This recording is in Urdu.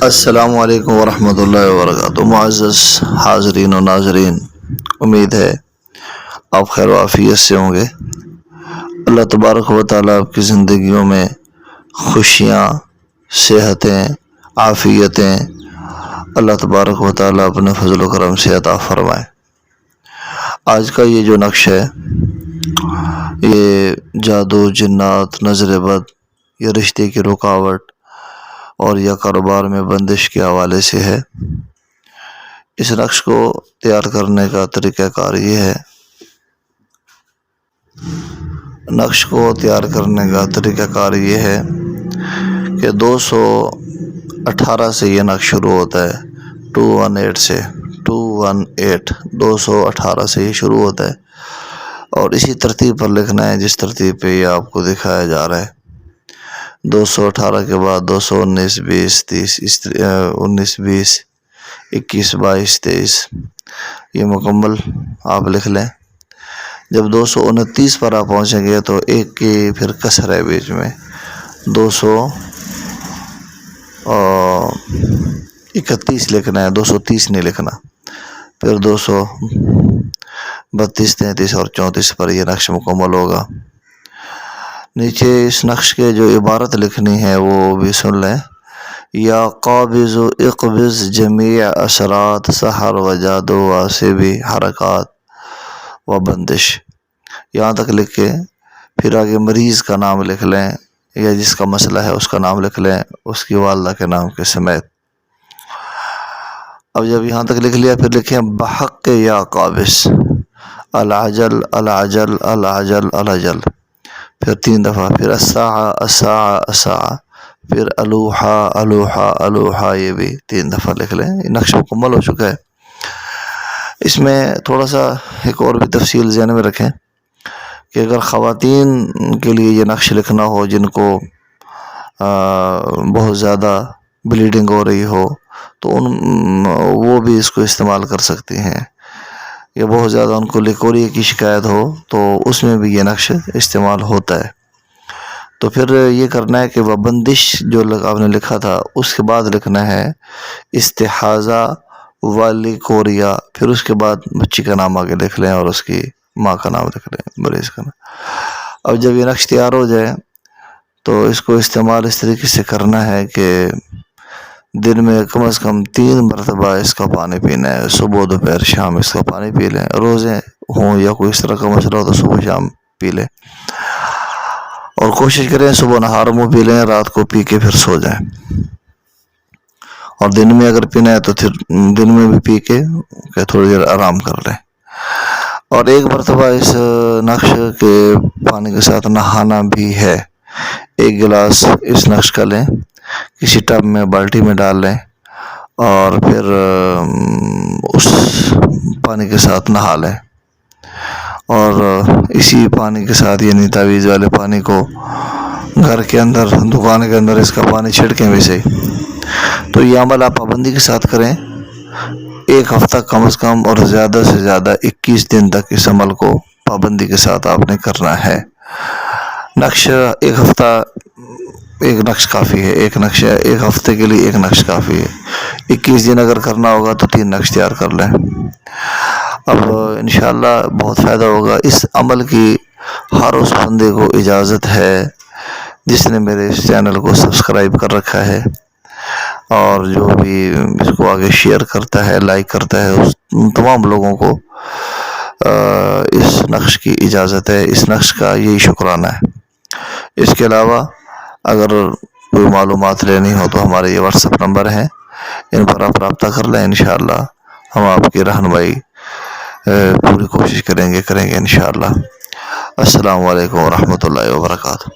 السلام علیکم ورحمۃ اللہ وبرکاتہ۔ معزز حاضرین و ناظرین، امید ہے آپ خیر و عافیت سے ہوں گے۔ اللہ تبارک و تعالیٰ آپ کی زندگیوں میں خوشیاں، صحتیں، عافیتیں اللہ تبارک و تعالیٰ اپنے فضل و کرم سے عطا فرمائے۔ آج کا یہ جو نقش ہے، یہ جادو، جنات، نظر بد یا رشتے کی رکاوٹ اور یا کاروبار میں بندش کے حوالے سے ہے۔ اس نقش کو تیار کرنے کا طریقہ کار یہ ہے، کہ 218 سے یہ نقش شروع ہوتا ہے، 218 سے یہ شروع ہوتا ہے، اور اسی ترتیب پر لکھنا ہے جس ترتیب پہ یہ آپ کو دکھایا جا رہا ہے۔ 218 کے بعد 219، 20، 30، 19، 20، 21، 22، 23 یہ مکمل آپ لکھ لیں۔ جب 229 پر آپ پہنچیں گے تو ایک کی پھر کسر ہے بیچ میں، 231 لکھنا ہے، 230 نہیں لکھنا۔ پھر 232، 33 اور 34 پر یہ نقش مکمل ہوگا۔ نیچے اس نقش کے جو عبارت لکھنی ہے وہ بھی سن لیں۔ یا قابض اقبض جمیع اثرات سحر و جادو واسبی حرکات و بندش، یہاں تک لکھ کے پھر آگے مریض کا نام لکھ لیں، یا جس کا مسئلہ ہے اس کا نام لکھ لیں، اس کی والدہ کے نام کے سمیت۔ اب جب یہاں تک لکھ لیا، پھر لکھیں بحق یا قابض العجل العجل العجل العجل، پھر 3 دفعہ، پھر الساعة الساعة الساعة، پھر الوحا الوحا الوحا، یہ بھی 3 دفعہ لکھ لیں۔ یہ نقش مکمل ہو چکا ہے۔ اس میں تھوڑا سا ایک اور بھی تفصیل ذہن میں رکھیں کہ اگر خواتین کے لیے یہ نقش لکھنا ہو جن کو بہت زیادہ بلیڈنگ ہو رہی ہو تو وہ بھی اس کو استعمال کر سکتی ہیں، یا بہت زیادہ ان کو لیکوریا کی شکایت ہو تو اس میں بھی یہ نقش استعمال ہوتا ہے۔ تو پھر یہ کرنا ہے کہ وہ بندش جو آپ نے لکھا تھا اس کے بعد لکھنا ہے استحاضہ والی کوریا، پھر اس کے بعد بچی کا نام آگے لکھ لیں اور اس کی ماں کا نام لکھ لیں، مریض کا نام۔ اب جب یہ نقش تیار ہو جائے تو اس کو استعمال اس طریقے سے کرنا ہے کہ دن میں کم از کم 3 مرتبہ اس کا پانی پینا ہے، صبح دوپہر شام اس کا پانی پی لیں۔ روزے ہوں یا کوئی اس طرح کا مسئلہ ہو تو صبح شام پی لیں، اور کوشش کریں صبح نہار منہ پی لیں، رات کو پی کے پھر سو جائیں، اور دن میں اگر پینا ہے تو پھر دن میں بھی پی کے تھوڑی دیر آرام کر لیں۔ اور ایک مرتبہ اس نقش کے پانی کے ساتھ نہانا بھی ہے۔ 1 گلاس اس نقش کا لیں، کسی ٹب میں بالٹی میں ڈال لیں، اور پھر اس پانی کے ساتھ نہا لیں، اور اسی پانی کے ساتھ یعنی تعویذ والے پانی کو گھر کے اندر، دکان کے اندر اس کا پانی چھڑکیں بھی صحیح۔ تو یہ عمل آپ پابندی کے ساتھ کریں، 1 ہفتہ کم از کم، اور زیادہ سے زیادہ 21 دن تک اس عمل کو پابندی کے ساتھ آپ نے کرنا ہے۔ نقش 1 ہفتہ، 1 نقش کافی ہے، 1 ہفتے کے لیے 1 نقش کافی ہے۔ 21 دن اگر کرنا ہوگا تو 3 نقش تیار کر لیں۔ اب انشاءاللہ بہت فائدہ ہوگا۔ اس عمل کی ہر اس بندے کو اجازت ہے جس نے میرے اس چینل کو سبسکرائب کر رکھا ہے، اور جو بھی اس کو آگے شیئر کرتا ہے، لائک کرتا ہے، ان تمام لوگوں کو اس نقش کی اجازت ہے۔ اس نقش کا یہی شکرانہ ہے۔ اس کے علاوہ اگر کوئی معلومات لینی ہو تو ہمارے یہ واٹس ایپ نمبر ہیں، ان پر آپ رابطہ کر لیں، انشاءاللہ ہم آپ کی رہنمائی پوری کوشش کریں گے انشاءاللہ۔ السلام علیکم ورحمۃ اللہ وبرکاتہ۔